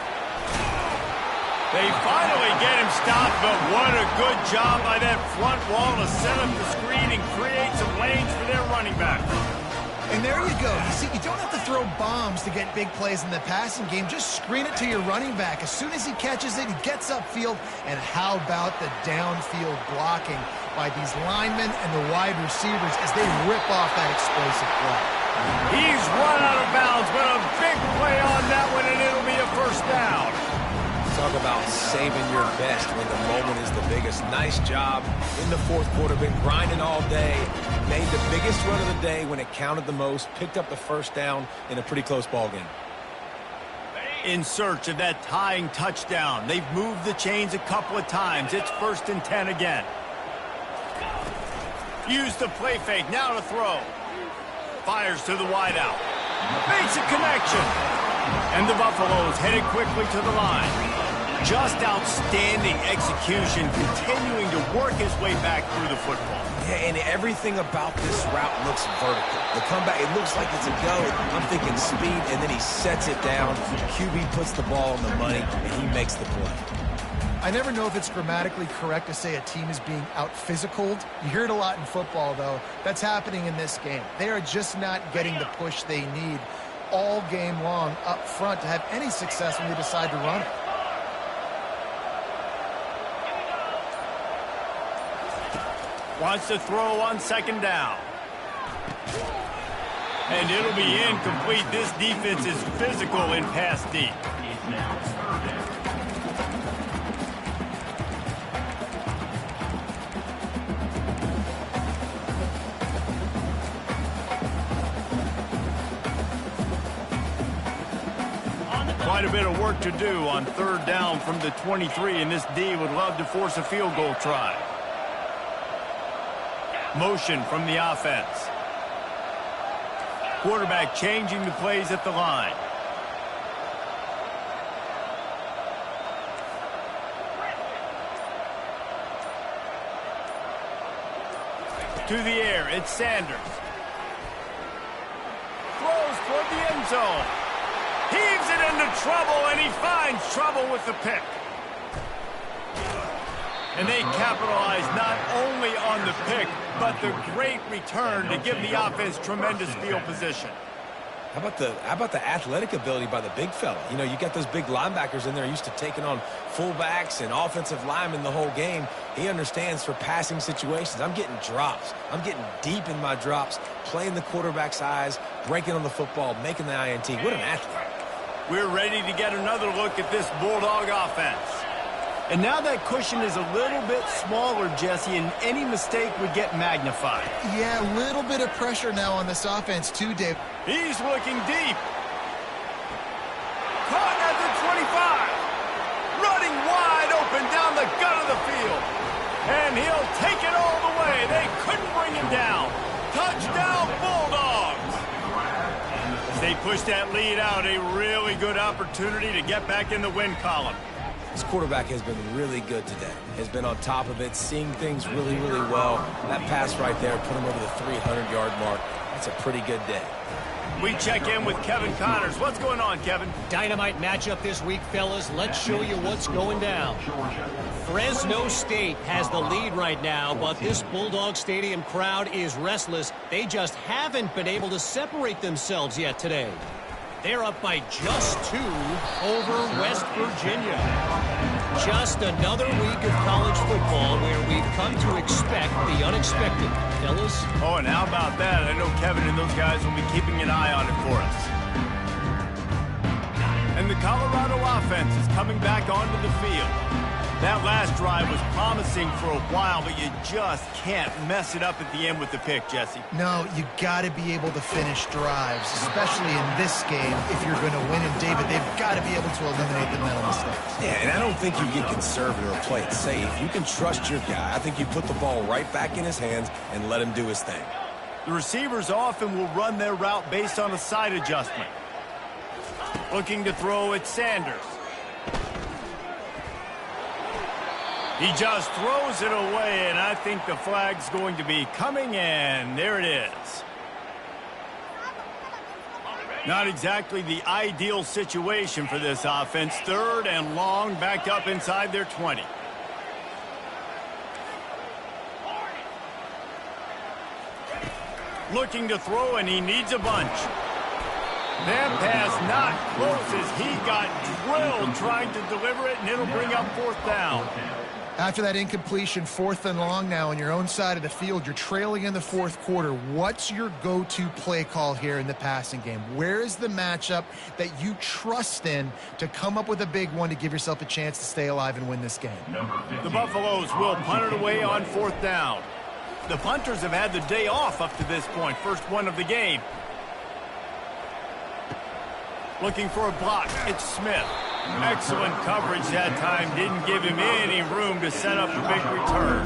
They finally get him stopped, but what a good job by that front wall to set up the screen and create some lanes for their running back. And there you go. You see, you don't have to throw bombs to get big plays in the passing game. Just screen it to your running back. As soon as he catches it, he gets upfield. And how about the downfield blocking by these linemen and the wide receivers as they rip off that explosive play. He's run out of bounds, but a big play on that one, and it'll be a first down. Talk about saving your best when the moment is the biggest. Nice job in the fourth quarter. Been grinding all day. Made the biggest run of the day when it counted the most. Picked up the first down in a pretty close ball game. In search of that tying touchdown. They've moved the chains a couple of times. It's 1st and 10 again. Use the play fake. Now to throw. Fires to the wideout. Makes a connection. And the Buffaloes headed quickly to the line. Just outstanding execution, continuing to work his way back through the football. Yeah, and everything about this route looks vertical. The comeback, it looks like it's a go. I'm thinking speed, and then he sets it down. QB puts the ball on the money, and he makes the play. I never know if it's grammatically correct to say a team is being out-physicaled. You hear it a lot in football, though. That's happening in this game. They are just not getting the push they need all game long up front to have any success when they decide to run it. Wants to throw on second down. And it'll be incomplete. This defense is physical in pass deep. It's now third down. Quite a bit of work to do on third down from the 23, and this D would love to force a field goal try. Motion from the offense. Quarterback changing the plays at the line. To the air, it's Sanders. Throws toward the end zone. Heaves it into trouble, and he finds trouble with the pick. And they capitalize not only on the pick, but the great return to give the offense tremendous field position. How about the athletic ability by the big fella? You know, you got those big linebackers in there used to taking on fullbacks and offensive linemen the whole game. He understands for passing situations. I'm getting drops. I'm getting deep in my drops, playing the quarterback's eyes, breaking on the football, making the INT. What an athlete. We're ready to get another look at this Bulldog offense. And now that cushion is a little bit smaller, Jesse, and any mistake would get magnified. Yeah, a little bit of pressure now on this offense too, Dave. He's looking deep. Caught at the 25. Running wide open down the gut of the field. And he'll take it all the way. They couldn't bring him down. Touchdown, Bulldogs. As they push that lead out, a really good opportunity to get back in the win column. This quarterback has been really good today. Has been on top of it, seeing things really, really well. That pass right there put him over the 300-yard mark. That's a pretty good day. We check in with Kevin Connors. What's going on, Kevin? Dynamite matchup this week, fellas. Let's show you what's going down. Fresno State has the lead right now, but this Bulldog Stadium crowd is restless. They just haven't been able to separate themselves yet today. They're up by just 2 over West Virginia. Just another week of college football where we've come to expect the unexpected, fellas. Oh, and how about that? I know Kevin and those guys will be keeping an eye on it for us. And the Colorado offense is coming back onto the field. That last drive was promising for a while, but you just can't mess it up at the end with the pick, Jesse. No, you got to be able to finish drives, especially in this game. If you're going to win, and David, they've got to be able to eliminate the mental mistakes. Yeah, and I don't think you get conservative or play it safe. You can trust your guy. I think you put the ball right back in his hands and let him do his thing. The receivers often will run their route based on a side adjustment. Looking to throw at Sanders. He just throws it away, and I think the flag's going to be coming, and there it is. Not exactly the ideal situation for this offense. 3rd and long, back up inside their 20. Looking to throw, and he needs a bunch. That pass not close as he got drilled trying to deliver it, and it'll bring up 4th down. After that incompletion, 4th and long now on your own side of the field, you're trailing in the 4th quarter. What's your go-to play call here in the passing game? Where is the matchup that you trust in to come up with a big one to give yourself a chance to stay alive and win this game? The Buffaloes will punt it away on 4th down. The punters have had the day off up to this point, first one of the game. Looking for a block, it's Smith. Excellent coverage that time. Didn't give him any room to set up a big return.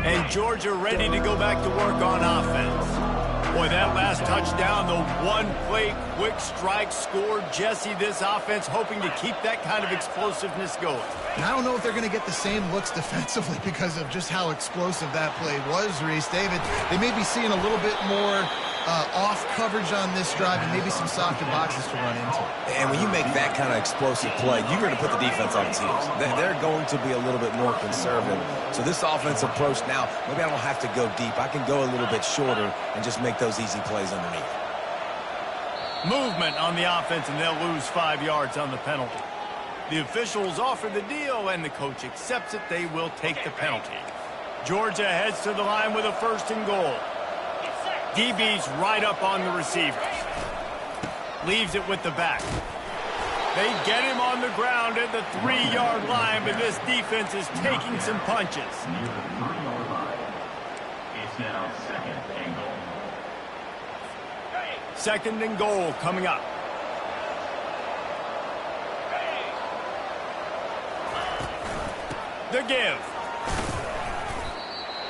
And Georgia ready to go back to work on offense. Boy, that last touchdown, the one-play quick strike scored. Jesse, this offense hoping to keep that kind of explosiveness going. And I don't know if they're going to get the same looks defensively because of just how explosive that play was, Reese. David, they may be seeing a little bit more off coverage on this drive and maybe some softer boxes to run into. And when you make that kind of explosive play, you're going to put the defense on its heels. They're going to be a little bit more conservative. So this offense approach now, maybe I don't have to go deep. I can go a little bit shorter and just make those easy plays underneath. Movement on the offense, and they'll lose 5 yards on the penalty. The officials offer the deal, and the coach accepts it. They will take the penalty. Georgia heads to the line with a 1st and goal. DB's right up on the receivers. Leaves it with the back. They get him on the ground at the 3-yard line, but this defense is taking some punches. Near the 3-yard line. It's now second and goal. Second and goal coming up. The give.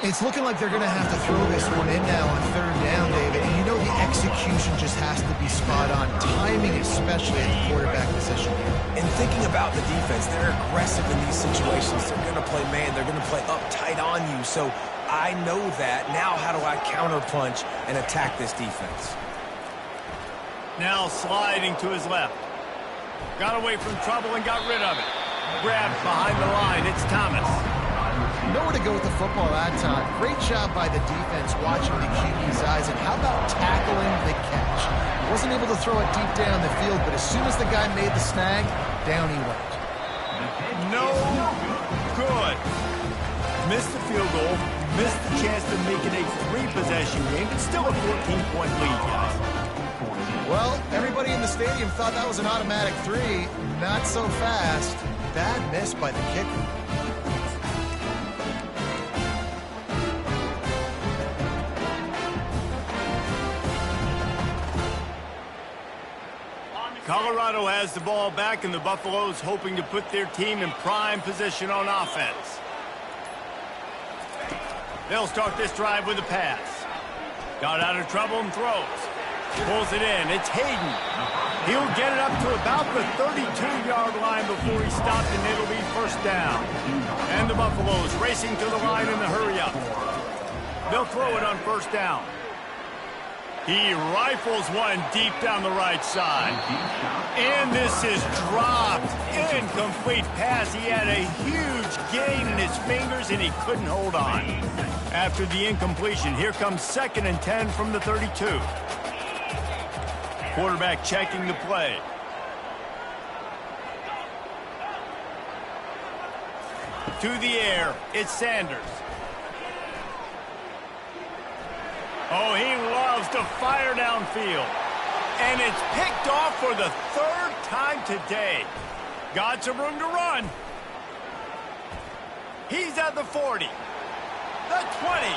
It's looking like they're going to have to throw this one in now on third down, David. And you know the execution just has to be spot on. Timing, especially at the quarterback position here. And thinking about the defense, they're aggressive in these situations. They're going to play man. They're going to play up tight on you. So I know that. Now how do I counterpunch and attack this defense? Now sliding to his left. Got away from trouble and got rid of it. Grabbed behind the line. It's Thomas. Nowhere to go with the football that time. Great job by the defense watching the QB's eyes. And how about tackling the catch? Wasn't able to throw it deep down the field, but as soon as the guy made the snag, down he went. No good. Missed the field goal. Missed the chance to make it a 3-possession game. It's still a 14-point lead, guys. Well, everybody in the stadium thought that was an automatic 3. Not so fast. Bad miss by the kicker. Colorado has the ball back, and the Buffaloes hoping to put their team in prime position on offense. They'll start this drive with a pass. Got out of trouble and throws. Pulls it in. It's Hayden. He'll get it up to about the 32-yard line before he stopped, and it'll be first down. And the Buffaloes racing to the line in the hurry-up. They'll throw it on first down. He rifles one deep down the right side. And this is dropped. Incomplete pass. He had a huge gain in his fingers, and he couldn't hold on. After the incompletion, here comes 2nd and 10 from the 32. Quarterback checking the play. To the air, it's Sanders. Oh, he loves to fire downfield. And it's picked off for the 3rd time today. Got some room to run. He's at the 40. The 20.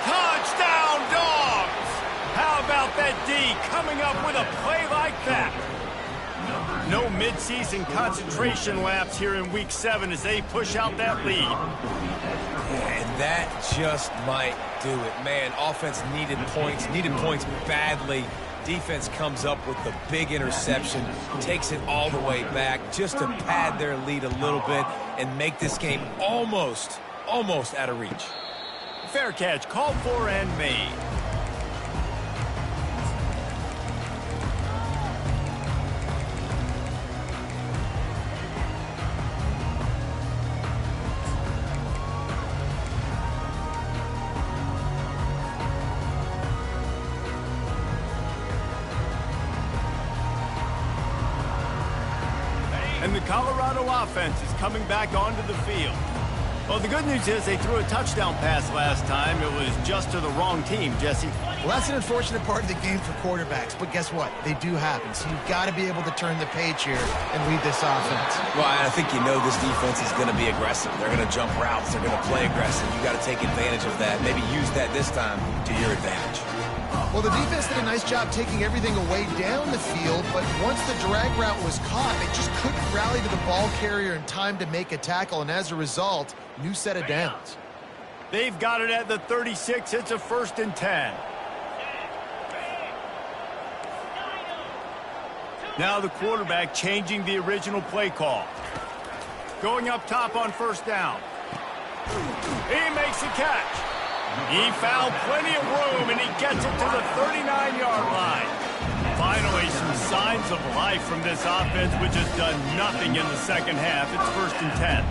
Touchdown, Dogs! How about that D coming up with a play like that? No midseason concentration laps here in Week 7 as they push out that lead. And that just might do it. Man, offense needed points badly. Defense comes up with the big interception, takes it all the way back just to pad their lead a little bit and make this game almost out of reach. Fair catch, called for and made. And the Colorado offense is coming back onto the field. Well, the good news is they threw a touchdown pass last time. It was just to the wrong team, Jesse. Well, that's an unfortunate part of the game for quarterbacks, but guess what? They do happen, so you've got to be able to turn the page here and read this offense. Well, I think you know this defense is going to be aggressive. They're going to jump routes. They're going to play aggressive. You got to take advantage of that. Maybe use that this time to your advantage. Well, the defense did a nice job taking everything away down the field, but once the drag route was caught, they just couldn't rally to the ball carrier in time to make a tackle, and as a result, new set of downs. They've got it at the 36. It's a 1st and 10. Now the quarterback changing the original play call. Going up top on first down. He makes a catch. He found plenty of room, and he gets it to the 39-yard line. Finally, some signs of life from this offense, which has done nothing in the second half. It's 1st and 10.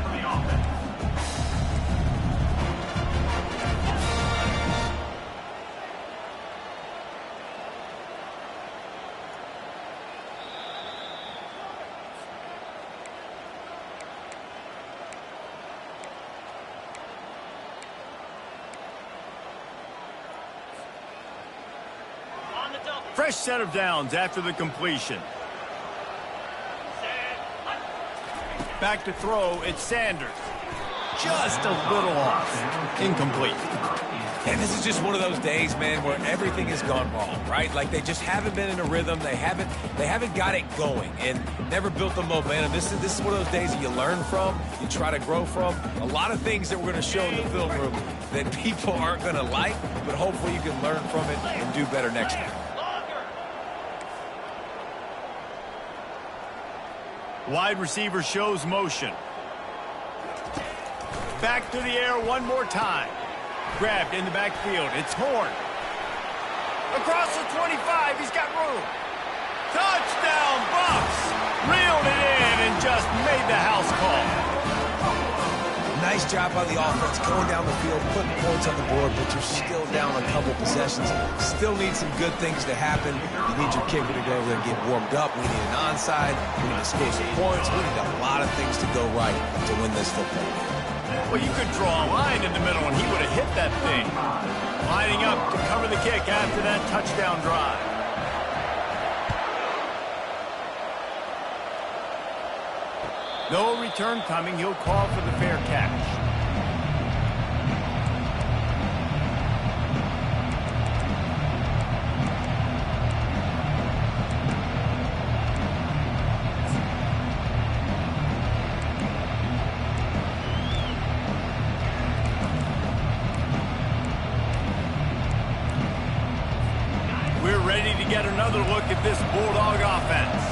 Fresh set of downs after the completion. Back to throw, it's Sanders. Just a little off. Incomplete. And this is just one of those days, man, where everything has gone wrong, right? Like they just haven't been in a rhythm. They haven't got it going and never built the momentum. This is one of those days that you learn from, you try to grow from. A lot of things that we're going to show in the film room that people aren't going to like, but hopefully you can learn from it and do better next time. Wide receiver shows motion. Back to the air one more time. Grabbed in the backfield. It's Horn. Across the 25. He's got room. Touchdown, Bucks. Reeled it in and just made the house call. Nice job by the offense going down the field, putting points on the board, but you're still down a couple possessions. Still need some good things to happen. You need your kicker to go over there and get warmed up. We need an onside. We need to score some points. We need a lot of things to go right to win this football game. Well, you could draw a line in the middle, and he would have hit that thing. Lining up to cover the kick after that touchdown drive. No return coming. He'll call for the fair catch. Get another look at this Bulldog offense.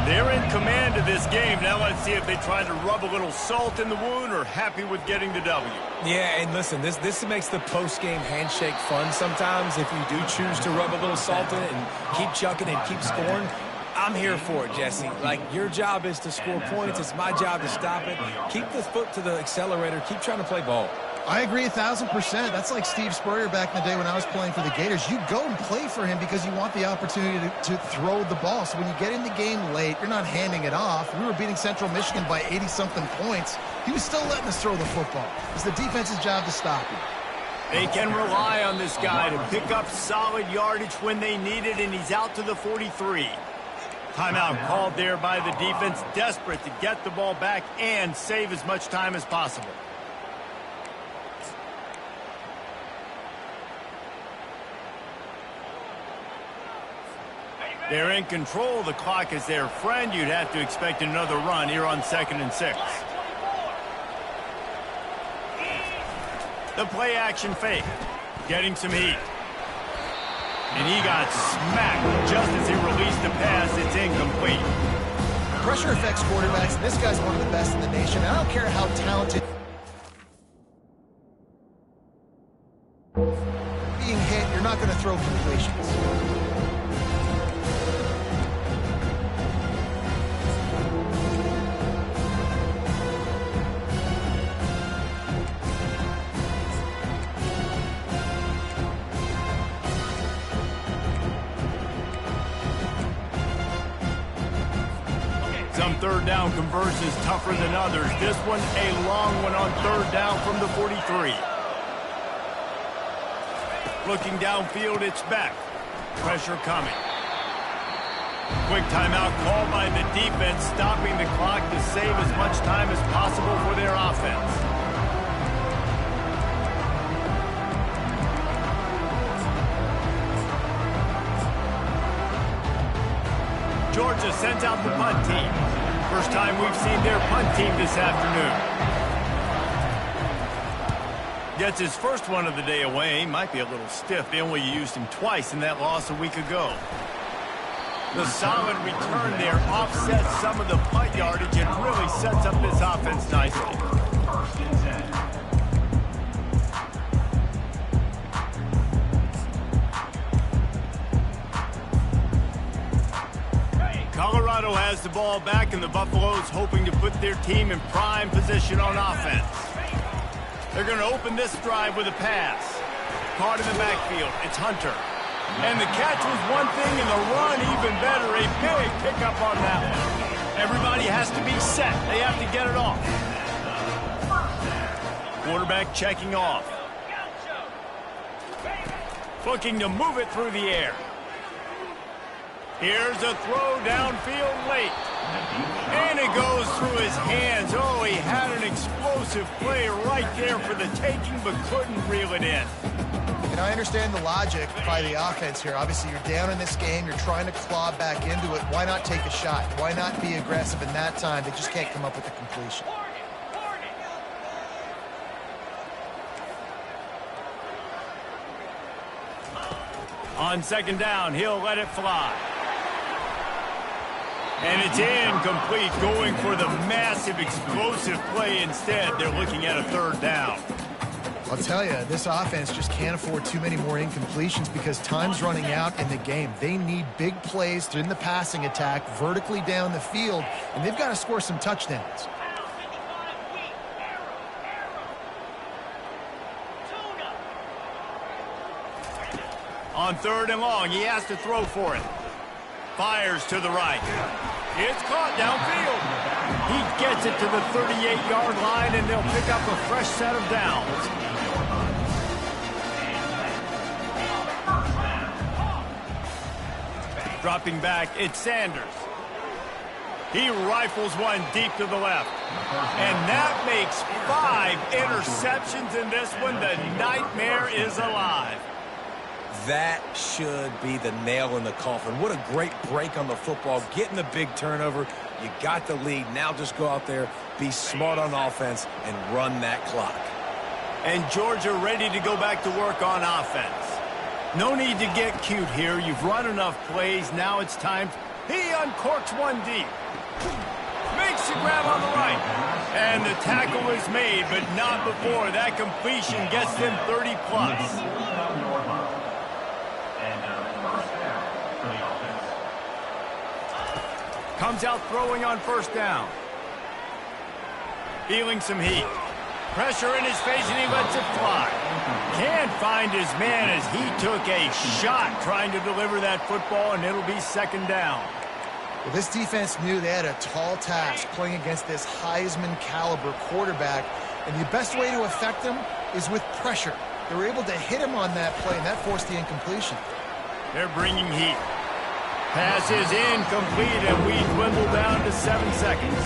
They're in command of this game. Now let's see if they try to rub a little salt in the wound or happy with getting the W. Yeah, and listen, this makes the post-game handshake fun sometimes if you do choose to rub a little salt in it and keep chucking and keep scoring. I'm here for it, Jesse. Like, your job is to score points. It's my job to stop it. Keep the foot to the accelerator. Keep trying to play ball. I agree 1,000%. That's like Steve Spurrier back in the day when I was playing for the Gators. You go and play for him because you want the opportunity to throw the ball. So when you get in the game late, you're not handing it off. We were beating Central Michigan by 80-something points. He was still letting us throw the football. It's the defense's job to stop him. They can rely on this guy to pick up solid yardage when they need it, and he's out to the 43. Timeout called there by the defense, desperate to get the ball back and save as much time as possible. They're in control. The clock is their friend. You'd have to expect another run here on 2nd and 6. The play action fake. Getting some heat. And he got smacked just as he released the pass. It's incomplete. Pressure affects quarterbacks, and this guy's one of the best in the nation. I don't care how talented. Being hit, you're not going to throw completions. Some third down conversions tougher than others. This one a long one on 3rd down from the 43. Looking downfield, it's back. Pressure coming. Quick timeout called by the defense, stopping the clock to save as much time as possible for their offense. Georgia sends out the punt team. First time we've seen their punt team this afternoon. Gets his first one of the day away. Might be a little stiff. They only used him twice in that loss a week ago. The solid return there offsets some of the punt yardage and really sets up this offense nicely. 1st and 10. Colorado has the ball back, and the Buffaloes hoping to put their team in prime position on offense. They're going to open this drive with a pass. Caught in the backfield. It's Hunter. And the catch was one thing, and the run even better. A big pickup on that one. Everybody has to be set. They have to get it off. Quarterback checking off. Looking to move it through the air. Here's a throw downfield late. And it goes through his hands. Oh, he had an explosive play right there for the taking, but couldn't reel it in. And I understand the logic by the offense here. Obviously, you're down in this game. You're trying to claw back into it. Why not take a shot? Why not be aggressive in that time? They just can't come up with the completion. On second down, he'll let it fly. And it's incomplete, going for the massive explosive play instead. They're looking at a third down. I'll tell you, this offense just can't afford too many more incompletions because time's running out in the game. They need big plays in the passing attack, vertically down the field, and they've got to score some touchdowns. On third and long, he has to throw for it. Fires to the right. It's caught downfield. He gets it to the 38-yard line, and they'll pick up a fresh set of downs. Dropping back, it's Sanders. He rifles one deep to the left. And that makes 5 interceptions in this one. The nightmare is alive. That should be the nail in the coffin. What a great break on the football. Getting the big turnover. You got the lead. Now just go out there, be smart on offense, and run that clock. And Georgia ready to go back to work on offense. No need to get cute here. You've run enough plays. Now it's time. He uncorks one deep. Makes the grab on the right. And the tackle is made, but not before. That completion gets them 30 plus. Comes out throwing on first down. Feeling some heat. Pressure in his face, and he lets it fly. Can't find his man as he took a shot trying to deliver that football, and it'll be second down. Well, this defense knew they had a tall task playing against this Heisman caliber quarterback, and the best way to affect him is with pressure. They were able to hit him on that play, and that forced the incompletion. They're bringing heat. Pass is incomplete, and we dwindle down to 7 seconds.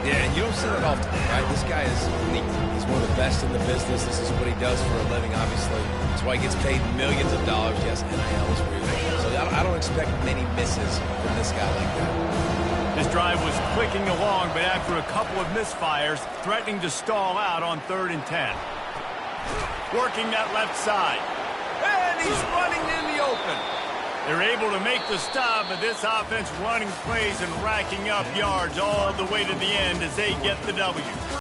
Yeah, and you don't see that often, right? This guy is unique. He's one of the best in the business. This is what he does for a living, obviously. That's why he gets paid millions of dollars. Yes, NIL is real. So I don't expect many misses from this guy like that. This drive was clicking along, but after a couple of misfires, threatening to stall out on 3rd and 10. Working that left side. And he's running in the open. They're able to make the stop, but this offense running plays and racking up yards all the way to the end as they get the W.